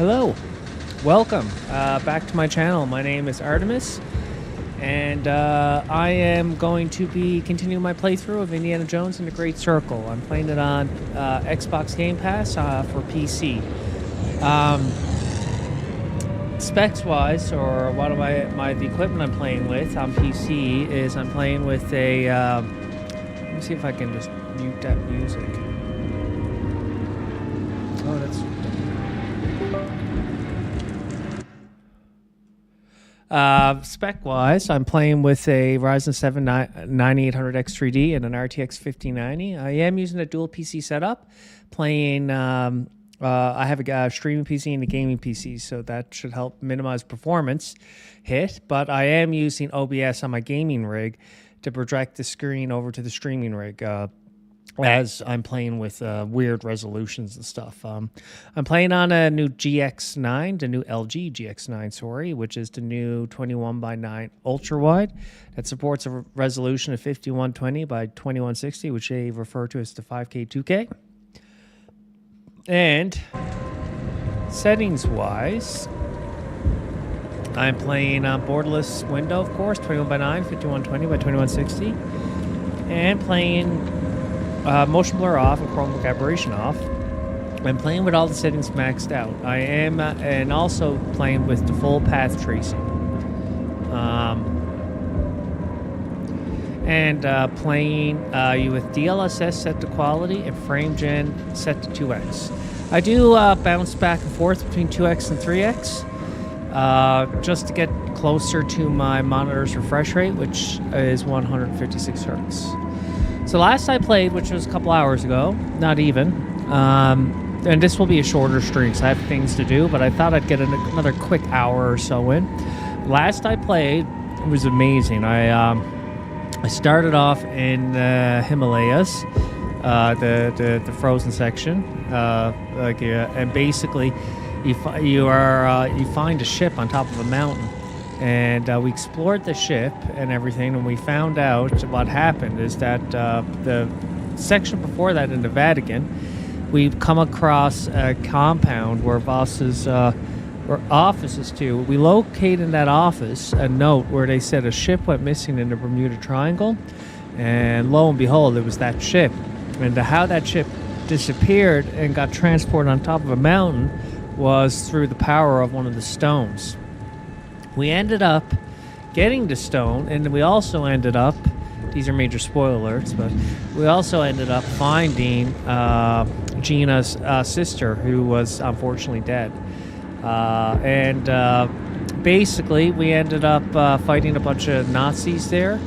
Hello, welcome back to my channel. My name is Artemis, and I am going to be continuing my playthrough of Indiana Jones and the Great Circle. I'm playing it on Xbox Game Pass for PC. Specs-wise, or what the equipment I'm playing with on PC is I'm playing with a. Let me see if I can just mute that music. Oh, that's. Spec-wise, I'm playing with a Ryzen 7 9800X3D and an RTX 5090. I am using a dual PC setup, playing. I have a streaming PC and a gaming PC, so that should help minimize performance hit. But I am using OBS on my gaming rig to project the screen over to the streaming rig. As I'm playing with weird resolutions and stuff. I'm playing on a new GX9, the new LG GX9, sorry, which is the new 21:9 Ultrawide that supports a resolution of 5120 by 2160, which they refer to as the 5K2K. And settings-wise, I'm playing on borderless window, of course, 21:9, 5120 by 2160, and playing motion blur off and chroma aberration off. I'm playing with all the settings maxed out. I am and also playing with the full path tracing. Playing you with DLSS set to quality and frame gen set to 2x. I do bounce back and forth between 2x and 3x just to get closer to my monitor's refresh rate, which is 156 hertz. So last I played, which was a couple hours ago, not even, and this will be a shorter stream, so I have things to do, but I thought I'd get another quick hour or so in. Last I played, it was amazing. I started off in the Himalayas, the frozen section, and basically you find a ship on top of a mountain. And we explored the ship and everything, and we found out what happened is that the section before that in the Vatican, we've come across a compound where bosses or offices too. We located in that office a note where they said a ship went missing in the Bermuda Triangle, and lo and behold, it was that ship. And how that ship disappeared and got transported on top of a mountain was through the power of one of the stones. We ended up getting the stone, and we also ended up, these are major spoiler alerts, but we also ended up finding Gina's sister, who was unfortunately dead. Basically, we ended up fighting a bunch of Nazis there.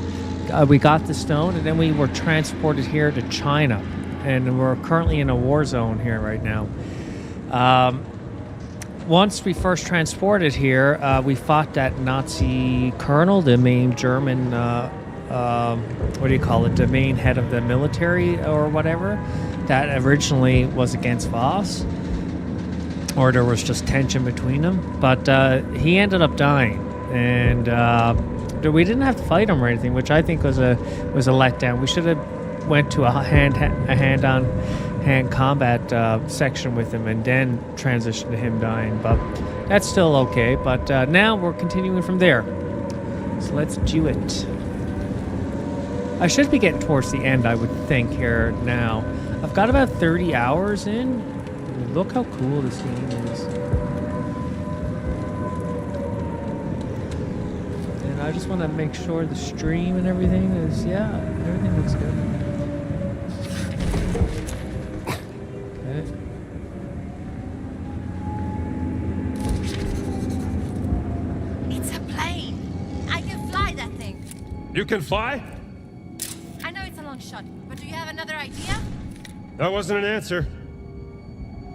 We got the stone, and then we were transported here to China, and we're currently in a war zone here right now. Once we first transported here, we fought that Nazi colonel, the main German, what do you call it, the main head of the military or whatever, that originally was against Voss, or there was just tension between them. But he ended up dying, and we didn't have to fight him or anything, which I think was a letdown. We should have went to a hand-on-hand combat section with him and then transition to him dying, but that's still okay. But now we're continuing from there, so let's do it. I should be getting towards the end, I would think, here now. I've got about 30 hours in. Look how cool this game is, and I just want to make sure the stream and everything is, yeah, everything looks good. You can fly? I know it's a long shot, but do you have another idea? That wasn't an answer.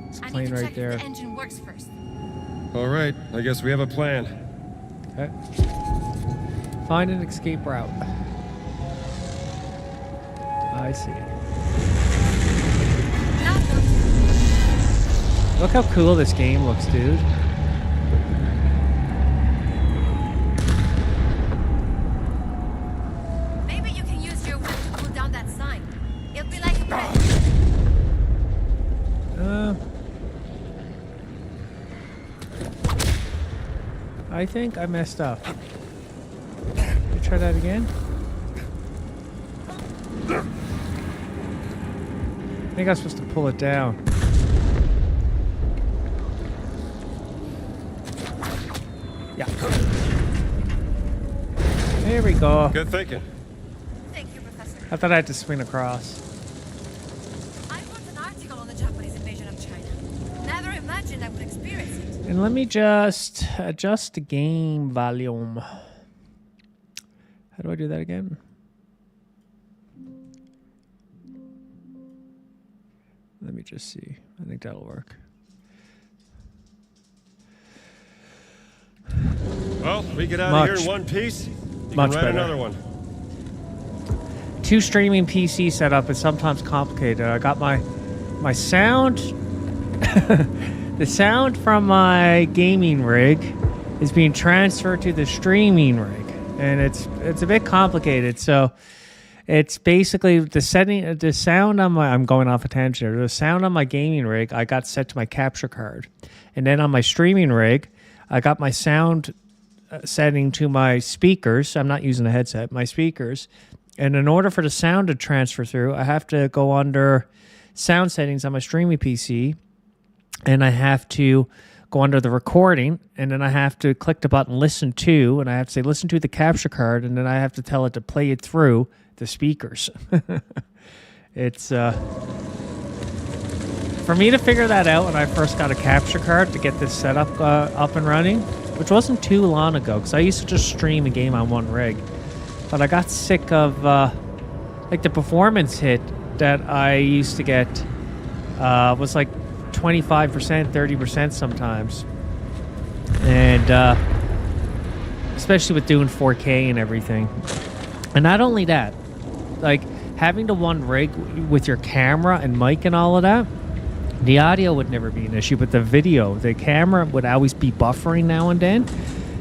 It's I plane need to right check there. if the engine works first. All right, I guess we have a plan. Okay. Find an escape route. I see. Look how cool this game looks, dude. Maybe you can use your whip to pull down that sign. It'll be like a bridge. I think I messed up. You try that again? I think I'm supposed to pull it down. Yeah. There we go. Good thinking. Thank you, Professor. I thought I had to swing across. I wrote an article on the Japanese invasion of China. Never imagined I would experience it. And let me just adjust the game volume. How do I do that again? Let me just see. I think that'll work. Well, we get out of here in one piece. You Much can write better. another one. 2 streaming PC setup is sometimes complicated. I got my sound. The sound from my gaming rig is being transferred to the streaming rig, and it's a bit complicated. So it's basically the sound on my. I'm going off a tangent. The sound on my gaming rig I got set to my capture card, and then on my streaming rig I got my sound setting to my speakers. I'm not using a headset. My speakers. And in order for the sound to transfer through, I have to go under sound settings on my streaming PC, and I have to go under the recording, and then I have to click the button listen to, and I have to say listen to the capture card, and then I have to tell it to play it through the speakers. It's for me to figure that out when I first got a capture card to get this setup up and running, which wasn't too long ago, because I used to just stream a game on one rig. But I got sick of like the performance hit that I used to get was like 25%, 30% sometimes. And especially with doing 4K and everything. And not only that, like having the one rig with your camera and mic and all of that, the audio would never be an issue, but the video, the camera would always be buffering now and then.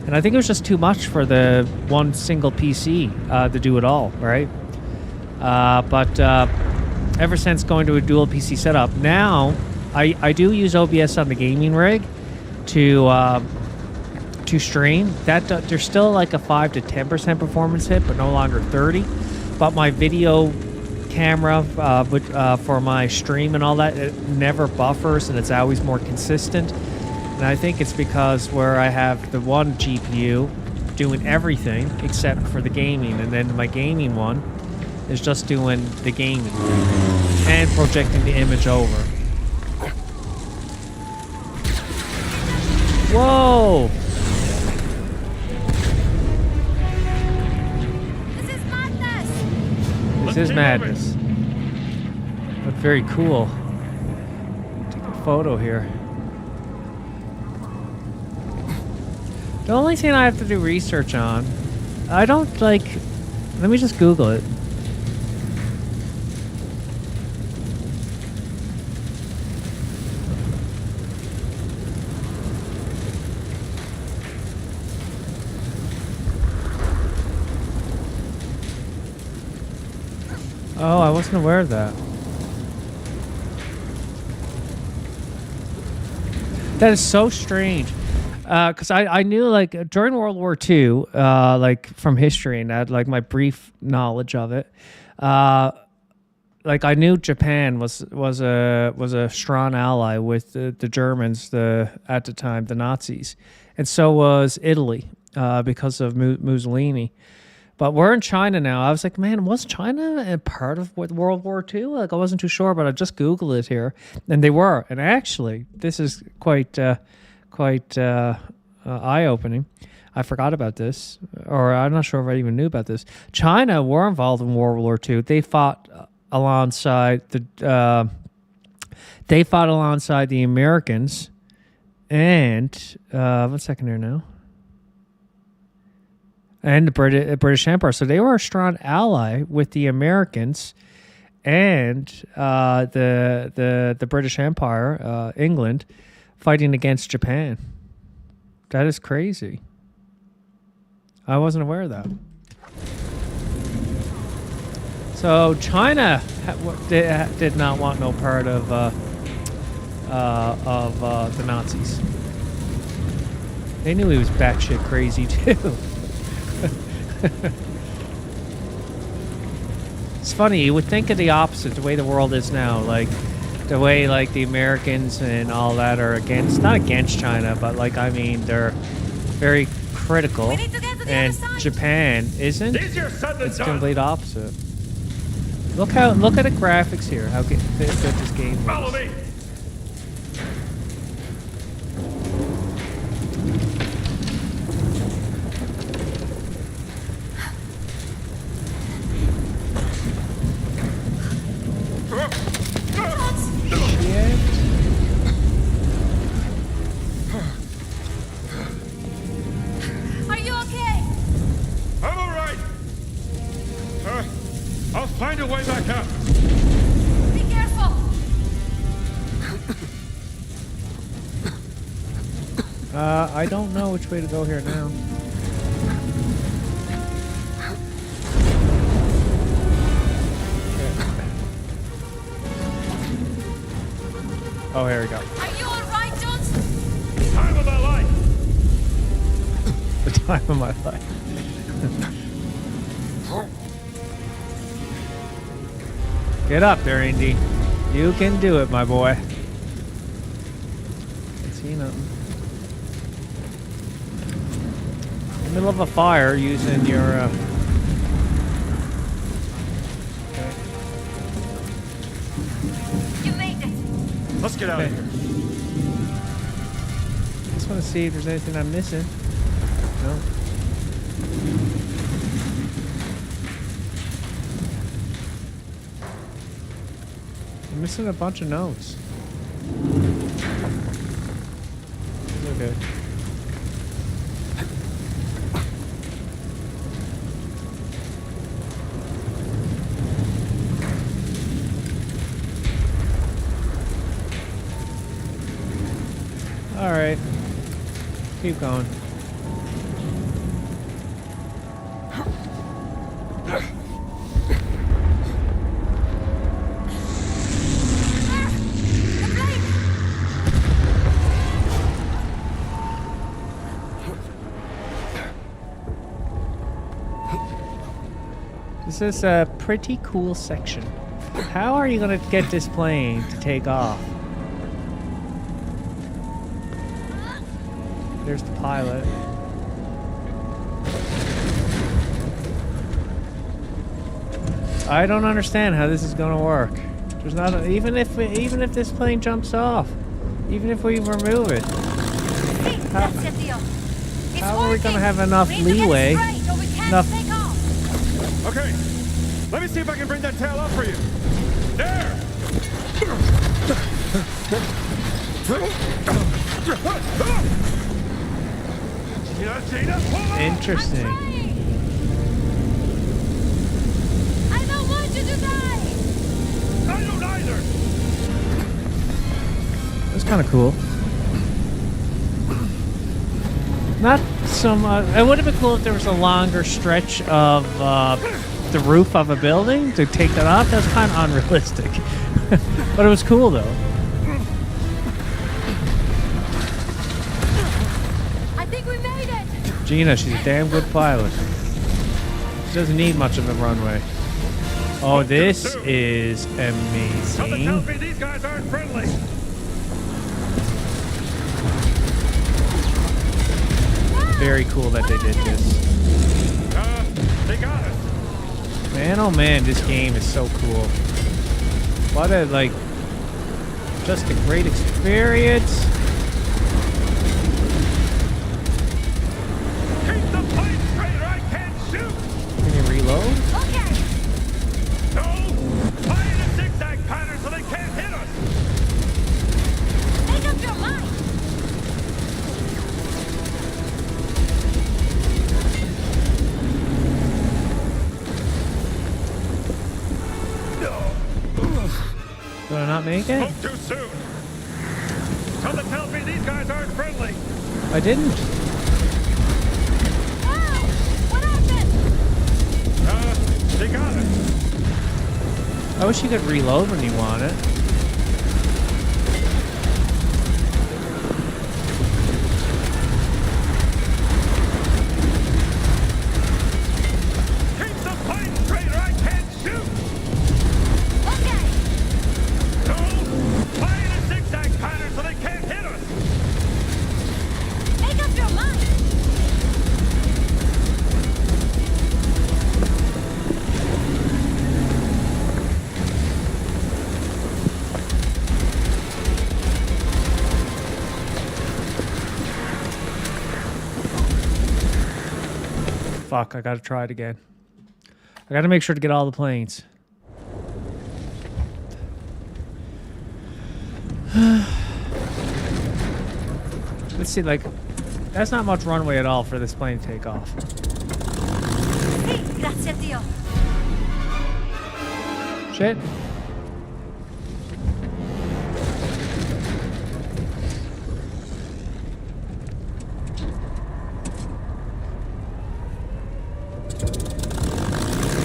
And I think it was just too much for the one single PC to do it all, right? But ever since going to a dual PC setup, now I do use OBS on the gaming rig to stream. That there's still like a 5 to 10% performance hit, but no longer 30. But my video camera for my stream and all that, it never buffers, and it's always more consistent. And I think it's because where I have the one GPU doing everything except for the gaming, and then my gaming one is just doing the gaming and projecting the image over. Whoa! This is madness! This is madness. But very cool. Take a photo here. The only thing I have to do research on, I don't like, let me just Google it. Oh, I wasn't aware of that. That is so strange. Because I knew, like, during World War II, like, from history and that, like, my brief knowledge of it, like, I knew Japan was a strong ally with the Germans at the time, the Nazis. And so was Italy because of Mussolini. But we're in China now. I was like, man, was China a part of World War II? Like, I wasn't too sure, but I just Googled it here. And they were. And actually, this is quite eye-opening. I forgot about this, or I'm not sure if I even knew about this. China were involved in World War II. They fought alongside the Americans, and 1 second here now, and the British Empire. So they were a strong ally with the Americans and the British Empire, England, fighting against Japan. That is crazy. I wasn't aware of that. So China did not want no part of the Nazis. They knew he was batshit crazy too. It's funny, you would think of the opposite, the way the world is now, like the way like the Americans and all that are against, not against China, but like I mean they're very critical, and Japan isn't. It's complete opposite. Look at the graphics here. How good this game is. Follow me. Are you okay? I'm all right. I'll find a way back up. Be careful. I don't know which way to go here now. Oh, here we go. Are you all right, Jones? Time of my life. The time of my life. Get up there, Indy. You can do it, my boy. Can't see nothing. In the middle of a fire using your, Okay. You made it. Let's get out of here. Just want to see if there's anything I'm missing. No. I'm missing a bunch of notes. Okay. All right. Keep going. This is a pretty cool section. How are you going to get this plane to take off? There's the pilot. I don't understand how this is going to work. There's not a, even if this plane jumps off, even if we remove it, how are we going to have enough leeway? Okay, let me see if I can bring that tail up for you. There! Interesting. I don't want you to die. I don't either. That's kind of cool. Not so much. It would have been cool if there was a longer stretch of the roof of a building to take that off. That's kind of unrealistic. But it was cool though. I think we made it. Gina, she's a damn good pilot. She doesn't need much of a runway. Oh, this is Something tells amazing. me these guys aren't friendly. Very cool that they did this. They got us. Man, oh man, this game is so cool. What a, like, just a great experience. Keep the plane straight or I can't shoot. Can you reload? Okay. No, fly in a zigzag pattern so they can't hit us. Make up your mind. Did I not make it? Spoke too soon. Something tells me these guys aren't friendly. I didn't. Wow. What happened? They got us. I wish you could reload when you want it. fuck, I gotta try it again. I gotta make sure to get all the planes. Let's see, like, that's not much runway at all for this plane to take off. Hey, grazie a Dio. Shit.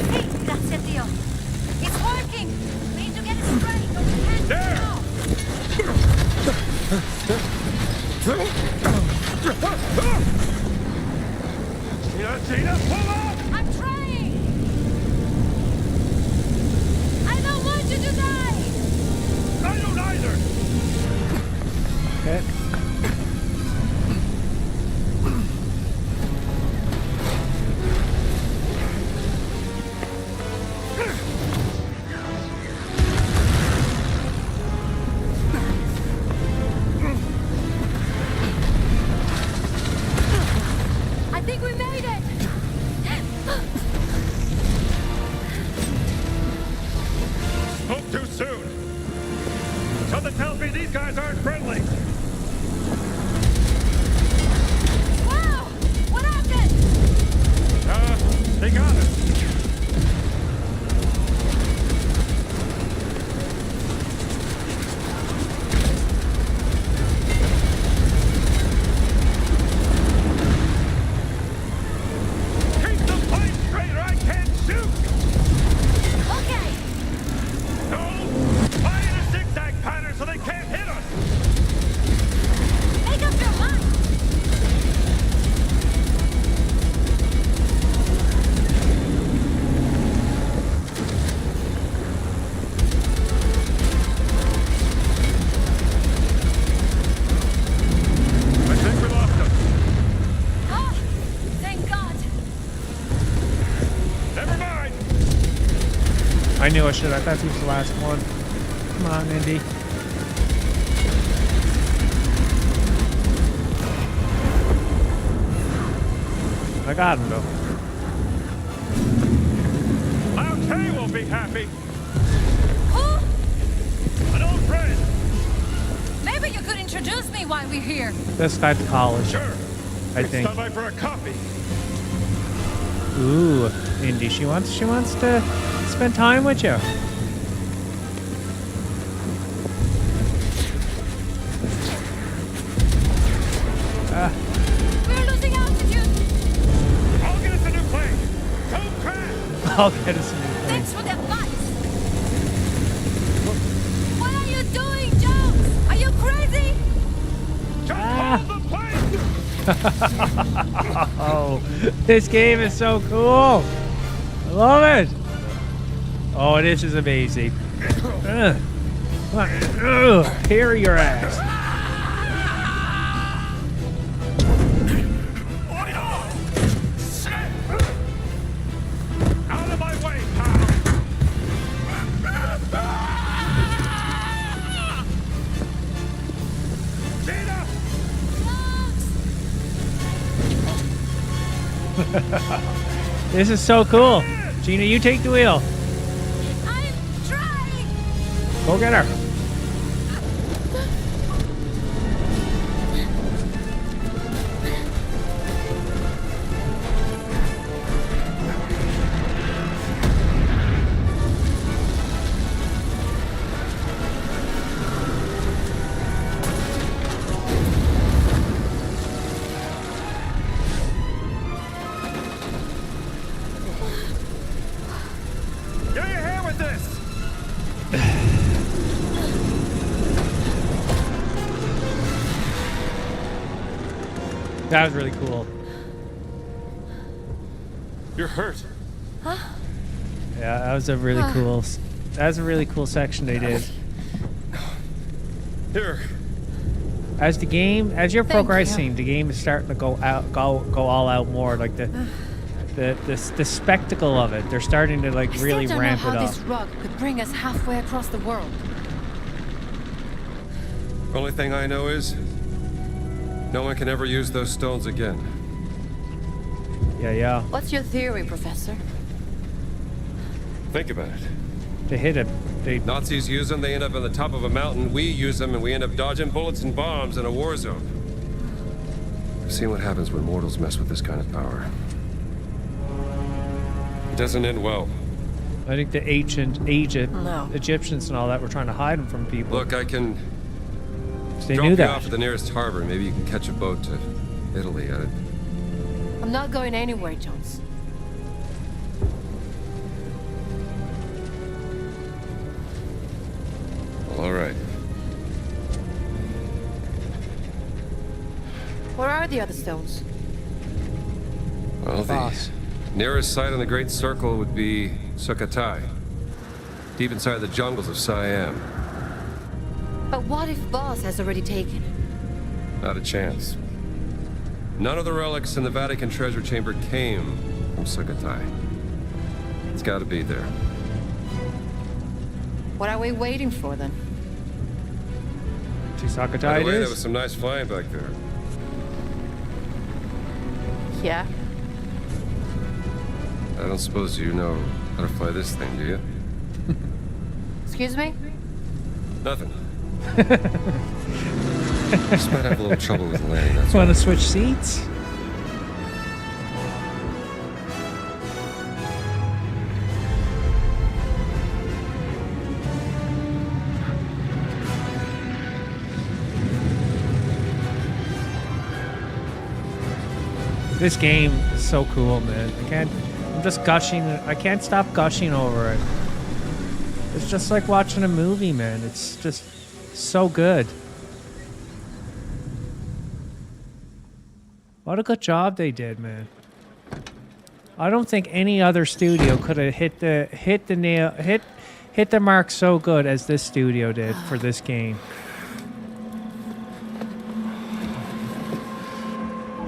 Hey, grazie a Dio. It's working. We need to get it straight or we can't get it off. Gina, pull up! I'm trying. I don't want you to die. I don't either! Okay. I think we made it. Spoke too soon. Something tells me these guys aren't friendly. Wow! What happened? They got us. Keep the plane straight or I can't shoot! Okay. No! Fly in a zigzag pattern so they can't hit us! Make up your mind. I think we lost them. Oh, thank God. Never mind! I knew I should. I thought he was the last one. Come on, Indy. I got him, though. Lao Tay will be happy. Who? An old friend. Maybe you could introduce me while we're here. This guy to college, Sure. I think. Stop by for a coffee. Ooh, Indy. She wants to spend time with you. We're losing altitude. I'll get us a new plane. Don't crash. I'll get us a new thing. Thanks for the advice. What are you doing, Jones? Are you crazy? Just hold the plane. Oh, this game is so cool. I love it. Oh, this is amazing. Ugh. Ugh. Here your ass. Out of my way, pal. Gina! This is so cool. Gina, you take the wheel. I'm trying. Go get her. Get your hand with this. That was really cool. You're hurt. Yeah, that was a really cool. That was a really cool section they did. Here. As you're Thank progressing, you. the game is starting to go all out more. Like the spectacle of it. They're starting to like I really still don't ramp know it how up. this rug could bring us halfway across the world. Only thing I know is no one can ever use those stones again. Yeah. What's your theory, Professor? Think about it. To hit it, they Nazis use them, they end up on the top of a mountain. We use them, and we end up dodging bullets and bombs in a war zone. I've seen what happens when mortals mess with this kind of power. It doesn't end well. I think the ancient No. Egyptians and all that were trying to hide them from people. Look, I can They drop knew you that. off at the nearest harbor. Maybe you can catch a boat to Italy. I'm not going anywhere, Jones. Well, all right. Where are the other stones? Well, the Boss. nearest site on the Great Circle would be Sukhothai, deep inside the jungles of Siam. But what if Boss has already taken it? Not a chance. None of the relics in the Vatican treasure chamber came from Sukhothai. It's got to be there. What are we waiting for then? See, Sukhothai By the it way, there is. was some nice flying back there. Yeah. I don't suppose you know how to fly this thing, do you? Excuse me? Nothing. Just might have a little trouble with landing, that's Want all. to switch seats? This game is so cool, man. I'm just gushing. I can't stop gushing over it. It's just like watching a movie, man. It's just so good. What a good job they did, man. I don't think any other studio could have hit the mark so good as this studio did for this game.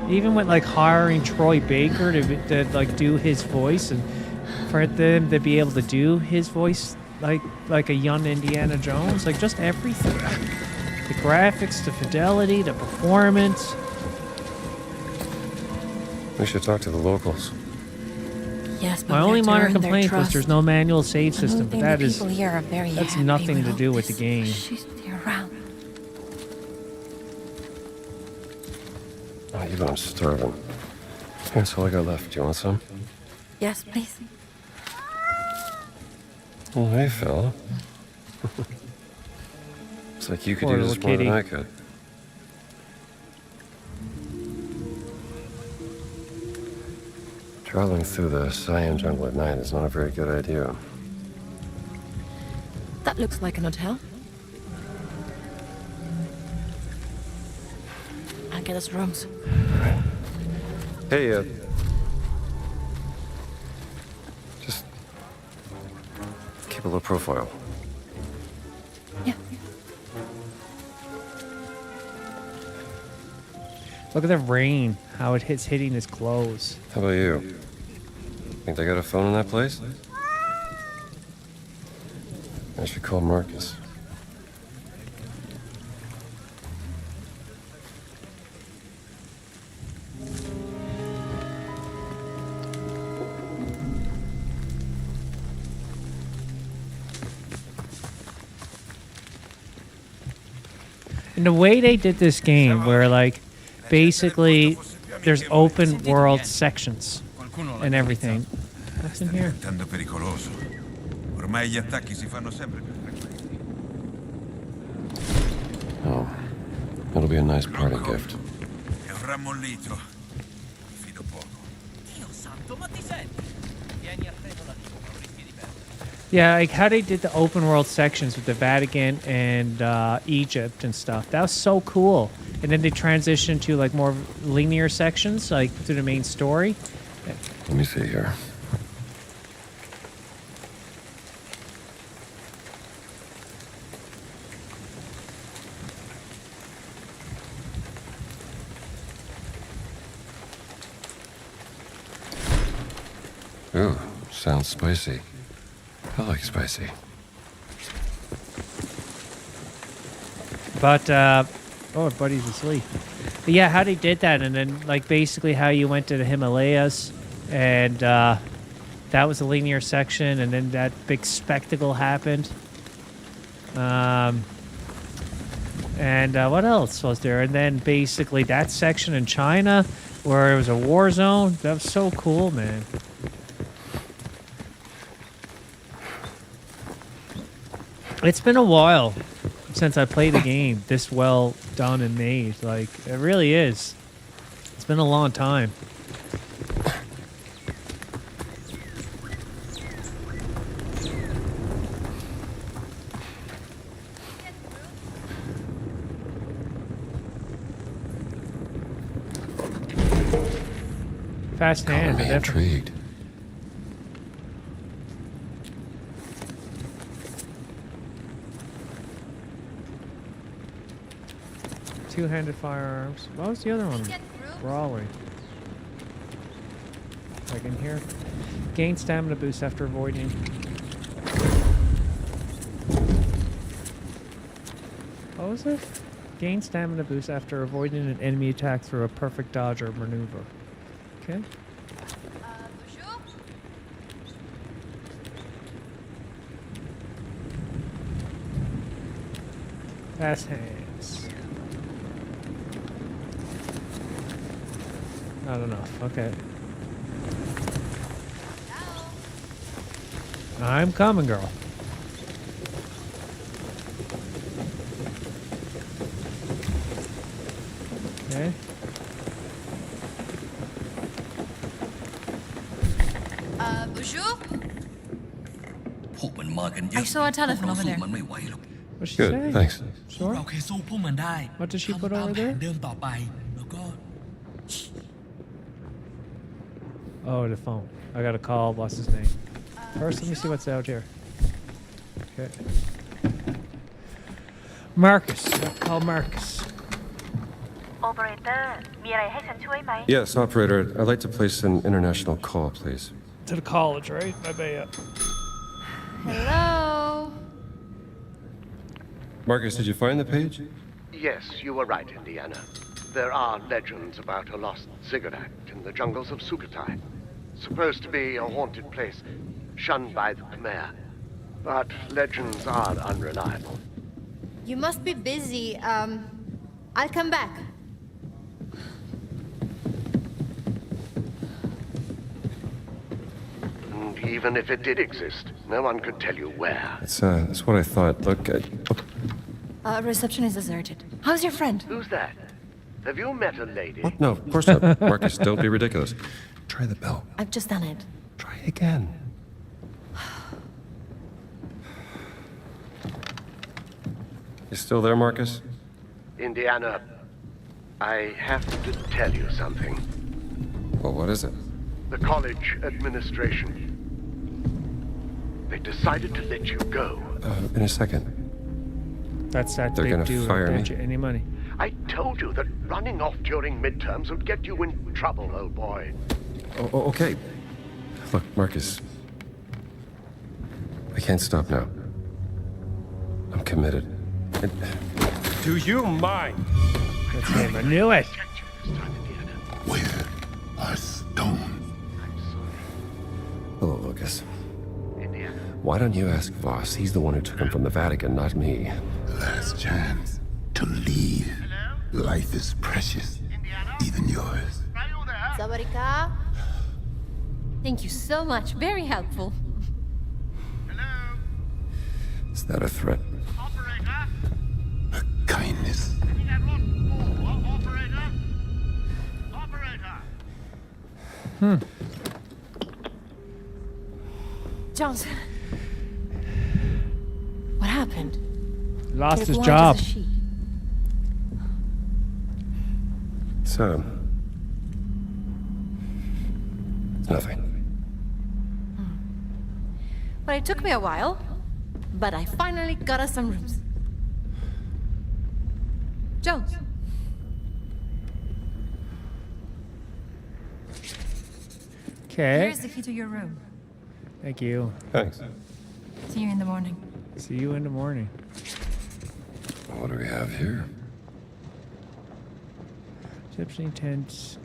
Even with like hiring Troy Baker to like do his voice, and for them to be able to do his voice like a young Indiana Jones, like just everything. The graphics, the fidelity, the performance. We should talk to the locals. Yes, but My only minor complaint complaint was there's no manual save system, but that's nothing to do with the game. Oh, you know I'm starving. Here's all I got left. Do you want some? Yes, please. Oh, hey, fella. Looks like you could Poor use this little more than kitty. I could. Traveling through the Siam jungle at night is not a very good idea. That looks like an hotel. I'll get us rooms. Hey, just keep a low profile. Yeah. Look at the rain, how it hitting his clothes. How about you? Think they got a phone in that place? I should call Marcus. And the way they did this game, where like basically there's open world sections and everything. What's in here? Diventando pericoloso. Ormai gli attacchi si fanno sempre più frequenti. Oh, it'll be a nice party gift. È un rammollito. Fido poco. Dio santo, ma ti senti? Vieni a preso la lingua, rischi di perdere. Yeah, like how they did the open world sections with the Vatican and Egypt and stuff. That was so cool. And then they transitioned to like more linear sections, like to the main story. Let me see here. Ooh, sounds spicy. I like spicy. But oh, buddy's asleep. But yeah, how they did that, and then like basically how you went to the Himalayas And that was a linear section, and then that big spectacle happened. And what else was there? And then basically that section in China where it was a war zone. That was so cool, man. It's been a while since I played a game this well done and made. Like, it really is. It's been a long time. Fast hand. I'm intrigued. Two-handed firearms. What was the other one? Brawling. Like in here. Gain stamina boost after avoiding. What was it? Gain stamina boost after avoiding an enemy attack through a perfect dodge or maneuver. Okay. Bonjour. Fast hands. Not enough. Okay. I'm coming, girl. Okay. Bonjour. พวกมันมากันเยอะ I saw a telephone พวกเรา over สู้ there. มันไม่ไหวหรอก What'd she Good, say? thanks. พวก Sure. เราเคยสู้พวกมันได้ What did she put ทำตาม over แผ there? นเดิมต่อไปแล้วก็ Oh, the phone. I gotta call. What's his name? First, let me see what's out here. Okay. Marcus. I'll call Marcus. Operator มีอะไรให้ฉันช่วยไหม Yes, operator. I'd like to place an international call, please. To the college, right? I bet ya. Hello. Marcus, did you find the page? Yes, you were right, Indiana. There are legends about a lost ziggurat in the jungles of Sukhothai. Supposed to be a haunted place, shunned by the Khmer. But legends are unreliable. You must be busy. I'll come back. And even if it did exist, no one could tell you where. That's what I thought. Look, Reception is deserted. How's your friend? Who's that? Have you met a lady? What? No, of course not. Marcus, don't be ridiculous. Try the bell. I've just done it. Try again. You still there, Marcus? Indiana, I have to tell you something. Well, what is it? The college administration. They decided to let you go. In a second. That's that They're big gonna dude. fire Don't me. you any money? I told you that running off during midterms would get you in trouble, old boy. Okay. Look, Marcus. I can't stop now. I'm committed. Do you mind? That's him. I knew it. Where are Stone? I'm sorry, Hello, Lucas. Indiana. Why don't you ask Voss? He's the one who took him from the Vatican, not me. Last chance to leave. Life is precious, even yours. Sabarika. Thank you so much. Very helpful. Is that a threat? A kindness. Jones. What happened? Lost his Kırık job. boğaz she. It's, nothing. Well, it took me a while, but I finally got us some rooms. Jones. Okay. Here's the key to your room. Thank you. Thanks. See you in the morning. See you in the morning. What do we have here? Gypsy tents.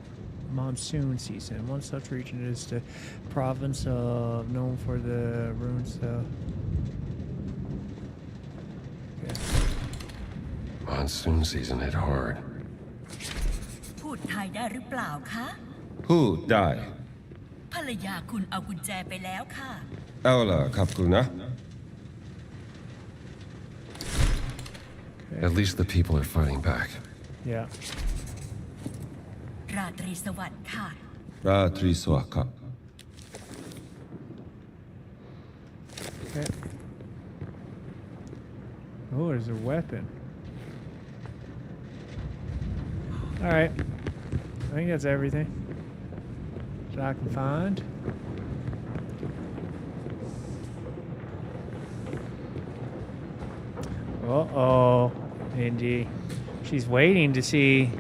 monsoon season. One such region is the province of known for the ruins. Monsoon season hit hard. พูดไทยได้หรือเปล่าคะ Who die? ภรรยาคุณเอากุญแจไปแล้วค่ะ Ella Kapkuna. At least the people are fighting back. Yeah. ราตรีสวัสดิ์ค่ะ Ratri Swaka. Okay. Oh, there's a weapon. All right. I think that's everything that I can find. Uh-oh, Indy. She's waiting to see.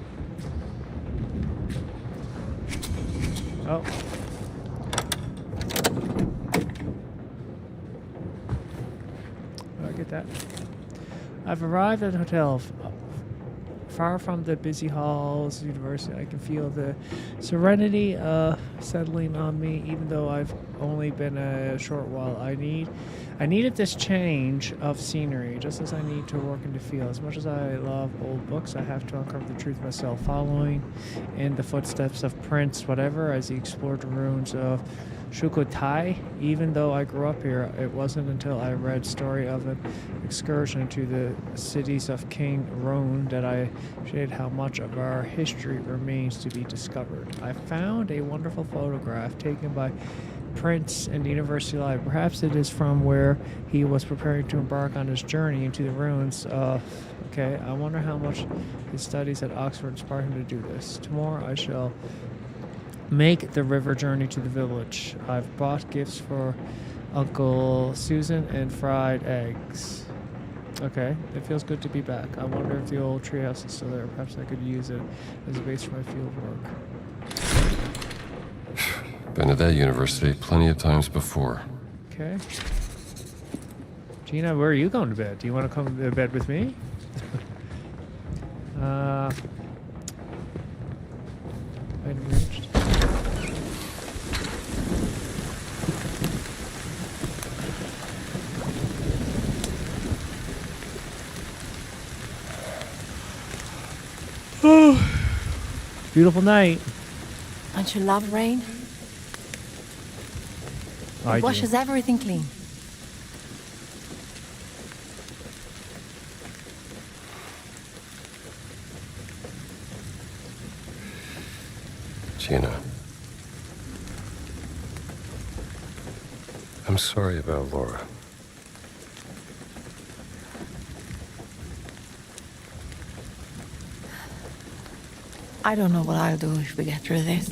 Oh. I get that. I've arrived at the hotel. Far from the busy halls, university, I can feel the serenity settling on me, even though I've only been a short while. I needed this change of scenery, just as I need to work in the field. As much as I love old books, I have to uncover the truth myself, following in the footsteps of Prince whatever as he explored the ruins of Sukhothai. Even though I grew up here, it wasn't until I read story of an excursion to the cities of King Roan that I appreciated how much of our history remains to be discovered. I found a wonderful photograph taken by Prince in the University Library. Perhaps it is from where he was preparing to embark on his journey into the ruins. Okay, I wonder how much his studies at Oxford inspired him to do this. Tomorrow I shall make the river journey to the village. I've bought gifts for Uncle Susan and fried eggs. Okay, it feels good to be back. I wonder if the old treehouse is still there. Perhaps I could use it as a base for my field work. Been to that university plenty of times before. Okay. Gina, where are you going to bed? Do you want to come to bed with me? Item reached. Beautiful night. Don't you love rain? It washes everything clean. Gina. I'm sorry about Laura. I don't know what I'll do if we get through this.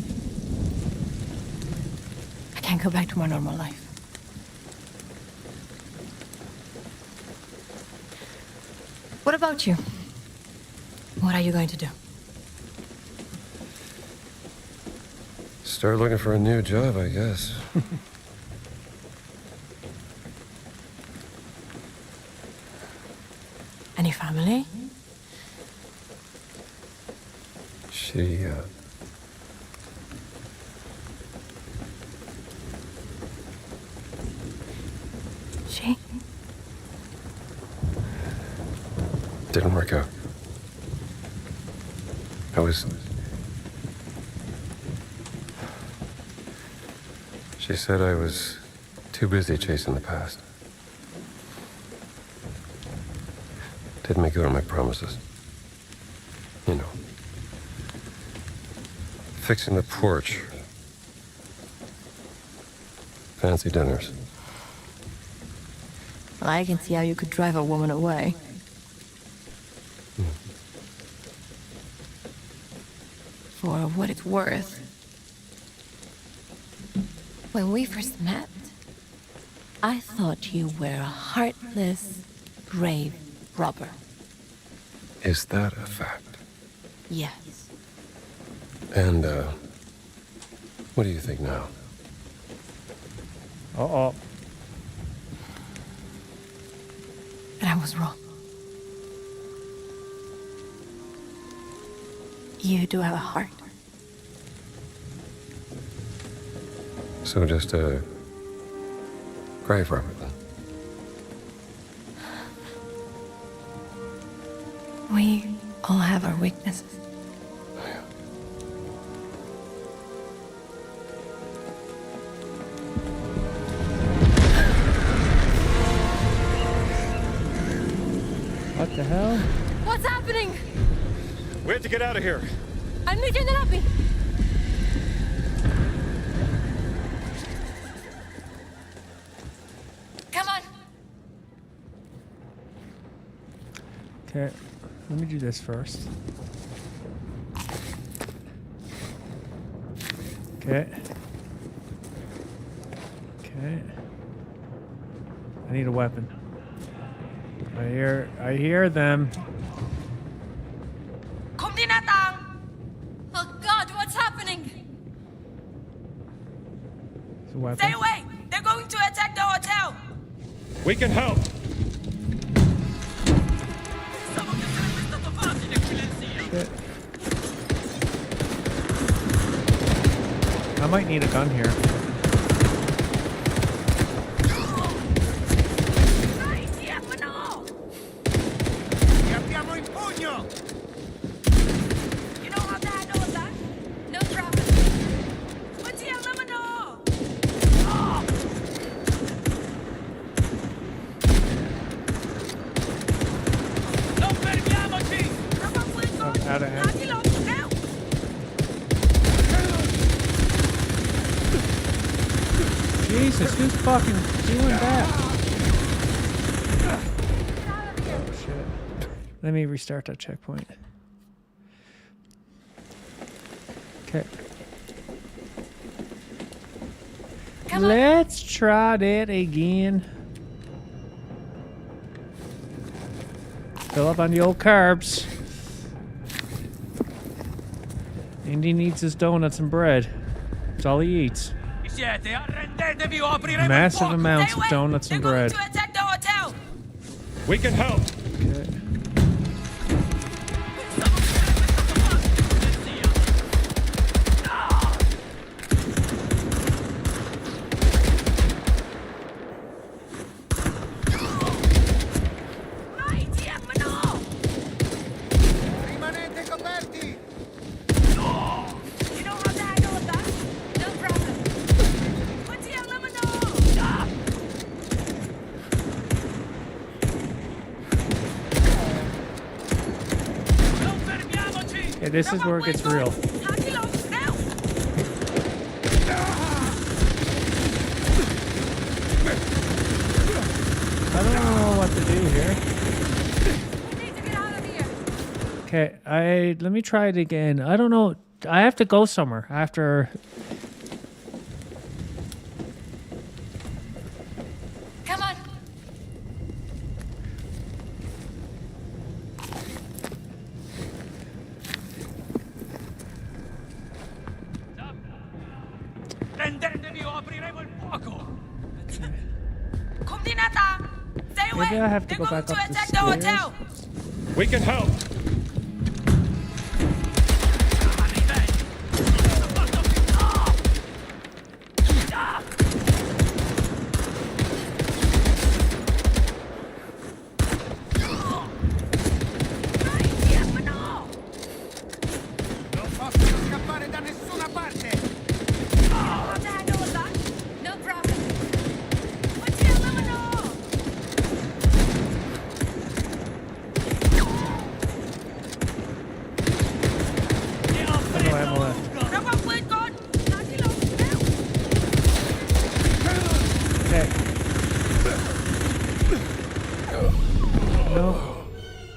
I can't go back to my normal life. What about you? What are you going to do? Start looking for a new job, I guess. Any family? She, She? didn't work out. She said I was too busy chasing the past. Didn't make good on my promises. You know. Fixing the porch. Fancy dinners. Well, I can see how you could drive a woman away. For what it's worth. When we first met, I thought you were a heartless, grave robber. Is that a fact? Yes. And, what do you think now? Uh-oh. And I was wrong. You do have a heart. So just a grave robber then? We all have our weaknesses. Oh, yeah. What the hell? What's happening? We have to get out of here. I'm meeting the lobby. Come on. Okay, let me do this first. Okay. Okay. I need a weapon. I hear them. Không đi na tàng. Oh God, what's happening? It's a weapon. Stay away. They're going to attack the hotel. We can help. Shit. I might need a gun here. You know how to handle that? No problem. What's the aluminum? Non fermiamoci! I'm out of hand. Jesus, who's fucking doing that? Oh shit. Let me restart that checkpoint. Okay. Let's try that again. Fill up on the old carbs. Indy needs his donuts and bread. That's all he eats. Siete, arrendetevi o apriremo il Massive fuoco! amounts of donuts and bread. To attack the hotel. We can help. Okay. You know how to handle that? No problem. What's the aluminum? Non fermiamoci! Okay, this is where it gets real. I don't know what to do here. We need to get out of here. Okay, let me try it again. I don't know. I have to go somewhere after. Come on. Rendetevi o apriremo il fuoco! Không đi na tàng. Stay away. Maybe I have to They're go going back to up the attack the stairs. hotel. We can help. No problem. What's the aluminum? I know ammo left. Nó bắn lên con. Nó đi lộn. Okay. No.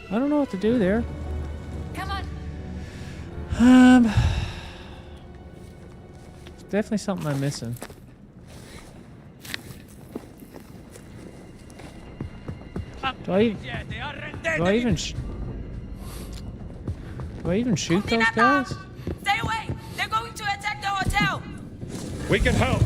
I don't know what to do there. Come on. It's definitely something I'm missing. Do I even do I even shoot those guys? Stay away. They're going to attack the hotel. We can help.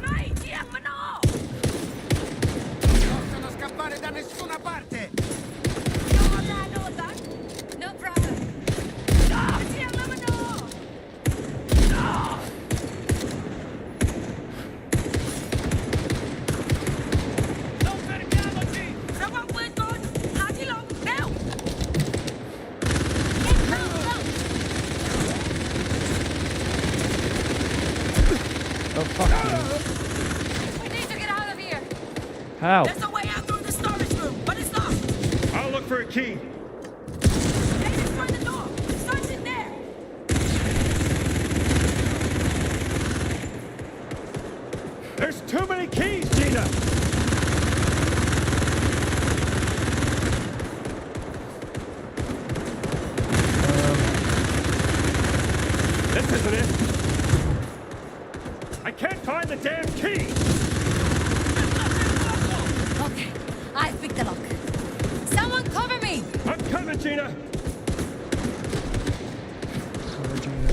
Right. How? There's a way out through the storage room, but it's locked. I'll look for a key. Aim for the door. Starts in there. There's too many keys, Gina. This isn't it. I can't find the damn key. Okay, I picked the lock. Someone cover me! I'm coming, Gina. Gina.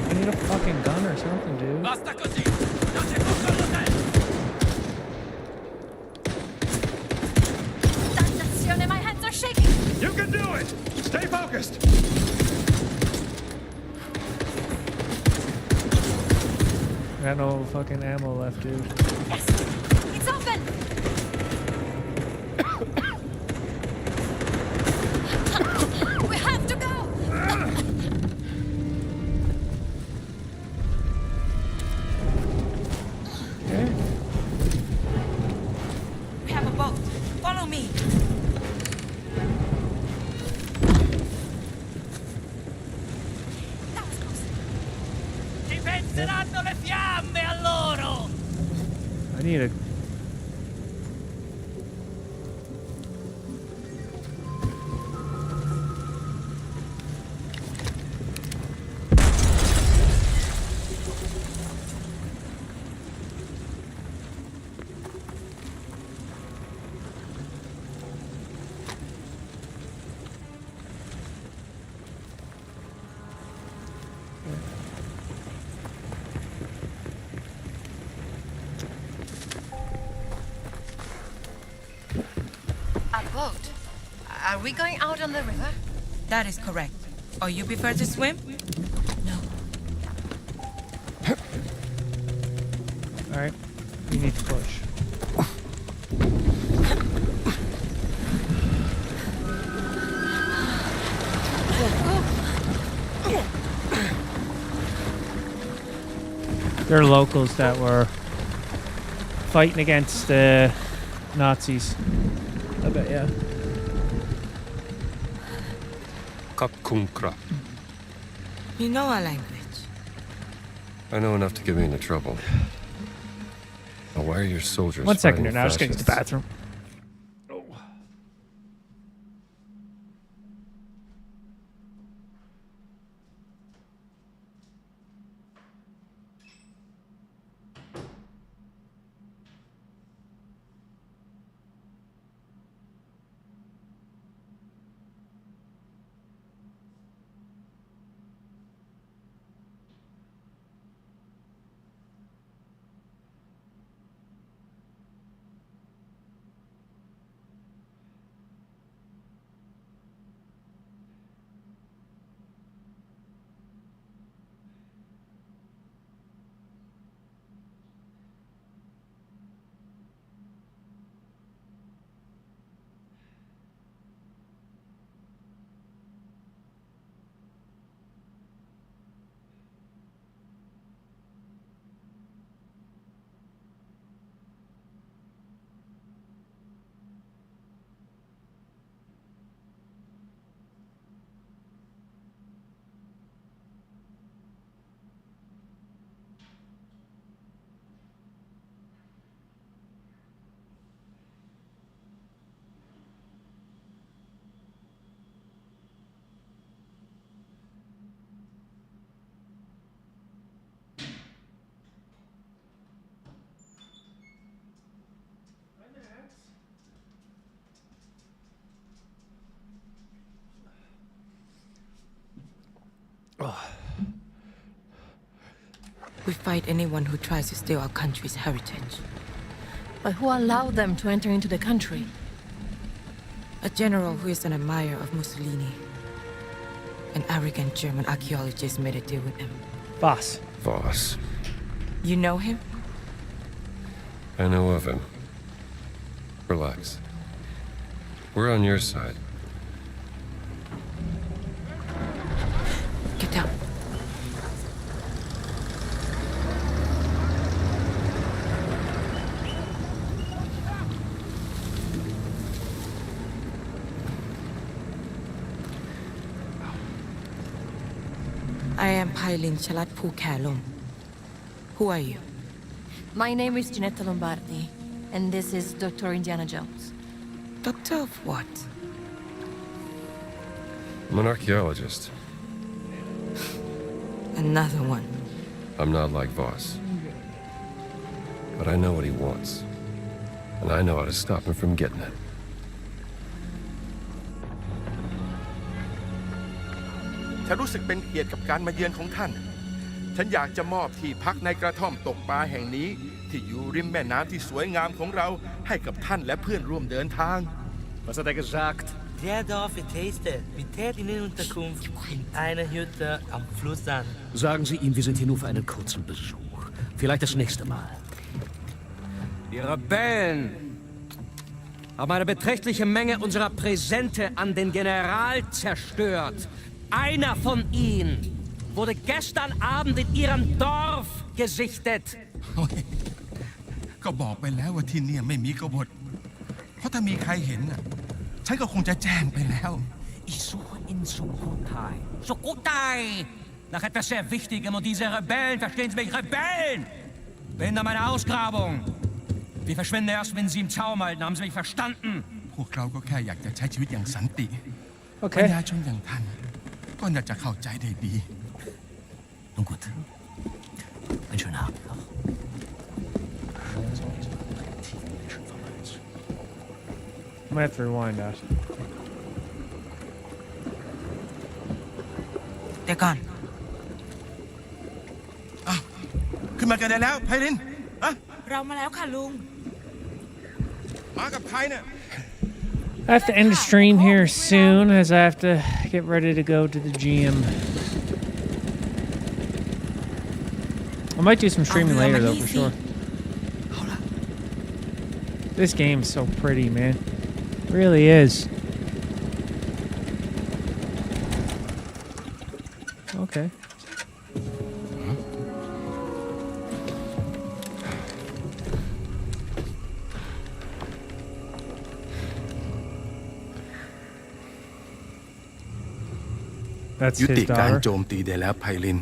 I need a fucking gun or something, dude. Basta così. Non c'è posto all'hotel. Dannazione, my hands are shaking! You can do it. Stay focused. I got no fucking ammo left, dude. Yes! It's open! We have to go! Okay. We have a boat. Follow me. That was close. Ti penseranno le fiamme a loro. I need a... A boat? Are we going out on the river? That is correct. Oh, you prefer to swim? No. Alright. You need to push. They're locals that were fighting against the Nazis. I bet, yeah. Kakunkra. You know our language. I know enough to get me into trouble. Now, why are your soldiers? 1 second fighting here now, just gonna use the fascists? bathroom. We fight anyone who tries to steal our country's heritage. But who allowed them to enter into the country? A general who is an admirer of Mussolini. An arrogant German archaeologist made a deal with him. Boss. Voss. You know him? I know of him. Relax. We're on your side. Get down. I am Pailin Chalat Pukalum. Who are you? My name is Ginetta Lombardi, and this is Dr. Indiana Jones. Doctor of what? I'm an archaeologist. Another one. I'm not like Voss. But I know what he wants. And I know how to stop him from getting it. ฉันรู้สึกเป็นเกียรติกับการมาเยือนของท่าน ฉันอยากจะมอบที่พักในกระท่อมตกปลาแห่งนี้ที่อยู่ริมแม่น้ำที่สวยงามของเราให้กับท่านและพื่อนร่วมเดินทาง Was hat gesagt? Der Dorf Taste mit Unterkunft in einer Hütte am Fluss an. Sagen Sie ihm, wir sind hier nur für einen kurzen Besuch. Vielleicht das nächste Mal. Die Rebellen haben eine beträchtliche Menge unserer Präsente an den General zerstört. Einer von ihnen wurde gestern Abend in ihrem Dorf gesichtet. ก็บอกไปแล้วว่าที่นี่ไม่มีกบฏเพราะถ้ามีใครเห็นฉันก็คงจะแจ้งไปแล้ว Ich suche in Sukhothai. Sukhothai! Nach etwas sehr Wichtigem und diese Rebellen, verstehen Sie mich, Rebellen! Behindern meine Ausgrabung. Wir verschwinden erst, wenn Sie im Zaum halten. Haben Sie mich verstanden? พวกเราก็แค่อยากจะใช้ชีวิตอย่างสันติ Okay. ประชาชนอย่างท่านก็น่าจะเข้าใจได้ดี Nun gut. Einen schönen Abend noch. I'm gonna have to rewind that. They're gone. ขึ้นมากันได้แล้วไพลิน เรามาแล้วค่ะลุง มากับใครเนี่ย I have to end the stream here soon as I have to get ready to go to the gym. I might do some streaming later though, for sure. This game is so pretty, man. It really is. Okay. That's ยุติ his การ daughter. โจมตีได้แล้วไพลิน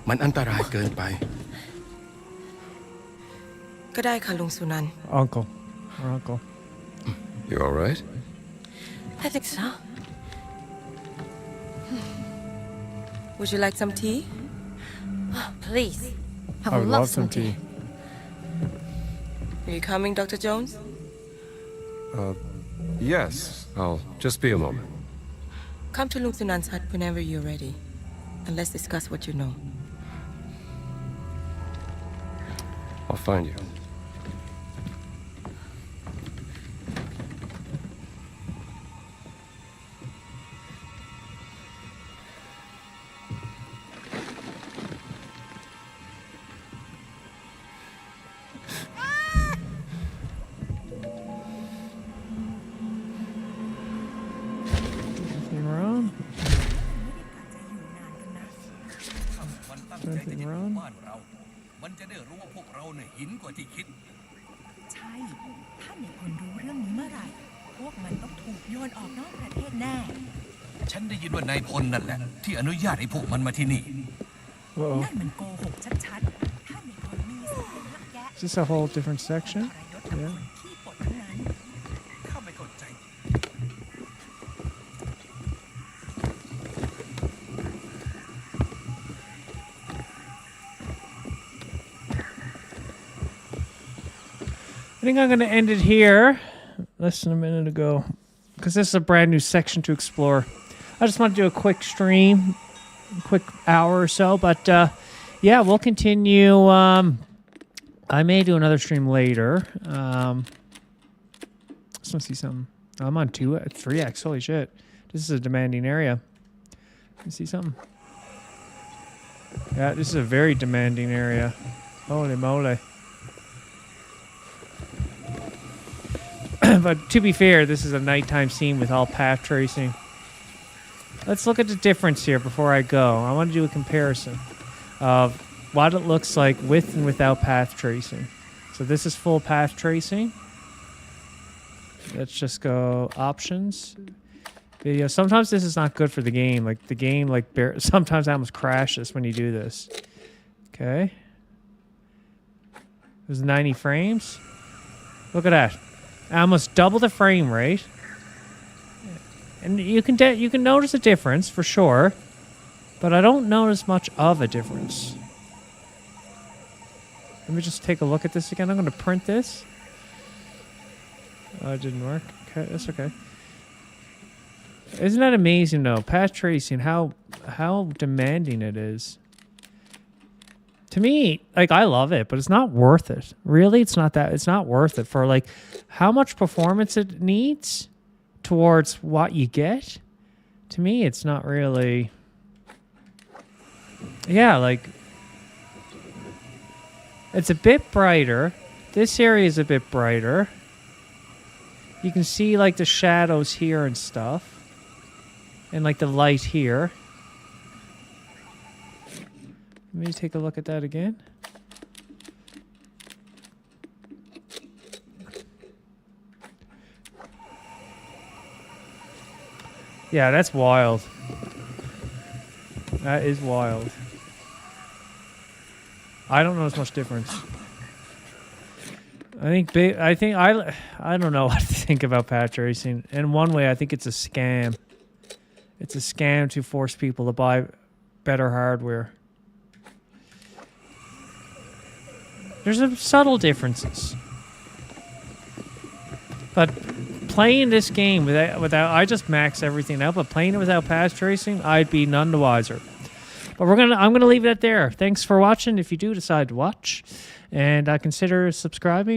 มันอันตรายเกินไป ก็ได้ค่ะลุงสุนันท์ Uncle. Or uncle. You all right? I think so. Would you like some tea? Please. I I would would love love some tea. Are you coming, Dr. Jones? Yes. I'll just be a moment. Come to Lung Sunan's hut whenever you're ready. And let's discuss what you know. I'll find you. Anything wrong? Anything wrong? มันจะได้รู้ว่าพวกเราเนี่ยหินกว่าที่คิด ใช่ ถ้ามีคนรู้เรื่องนี้เมื่อไหร่ พวกมันต้องถูกโยนออกนอกประเทศแน่ ฉันได้ยินว่านายพลนั่นแหละที่อนุญาตให้พวกมันมาที่นี่ Uh-oh. นั่นมันโกหกชัดๆ ถ้ามีคนมีสิทธิ์เป็นแกะ Is this a whole different section? ทรยศกับคนขี้ปดทั้งนั้น ข้าไม่เข้าใจ I think I'm going to end it here. Less than a minute ago. Because this is a brand new section to explore. I just want to do a quick stream. A quick hour or so. But, yeah, we'll continue. I may do another stream later. Let's see something. I'm on 3x. Holy shit. This is a demanding area. You see something? Yeah, this is a very demanding area. Holy moly. But to be fair, this is a nighttime scene with all path tracing. Let's look at the difference here before I go. I want to do a comparison of what it looks like with and without path tracing. So this is full path tracing. Let's just go options. video. Sometimes this is not good for the game. Like the game, like sometimes almost crashes when you do this. Okay. It was 90 frames. Look at that. Almost double the frame rate. And you can notice a difference for sure, but I don't notice much of a difference. Let me just take a look at this again. I'm going to print this. Oh, it didn't work. Okay, that's okay. Isn't that amazing though? Path tracing, how demanding it is. To me, like, I love it, but it's not worth it. Really, it's not worth it for like how much performance it needs towards what you get. To me, it's not really. Yeah, like, it's a bit brighter. This area is a bit brighter. You can see like the shadows here and stuff. And like the light here. Let me take a look at that again. Yeah, that's wild. That is wild. I don't notice much difference. I don't know what to think about path tracing. In one way, I think it's a scam. It's a scam to force people to buy better hardware. There's some subtle differences. But playing this game without I just max everything out, but playing it without path tracing, I'd be none the wiser. But I'm gonna leave it there. Thanks for watching if you do decide to watch. And consider subscribing.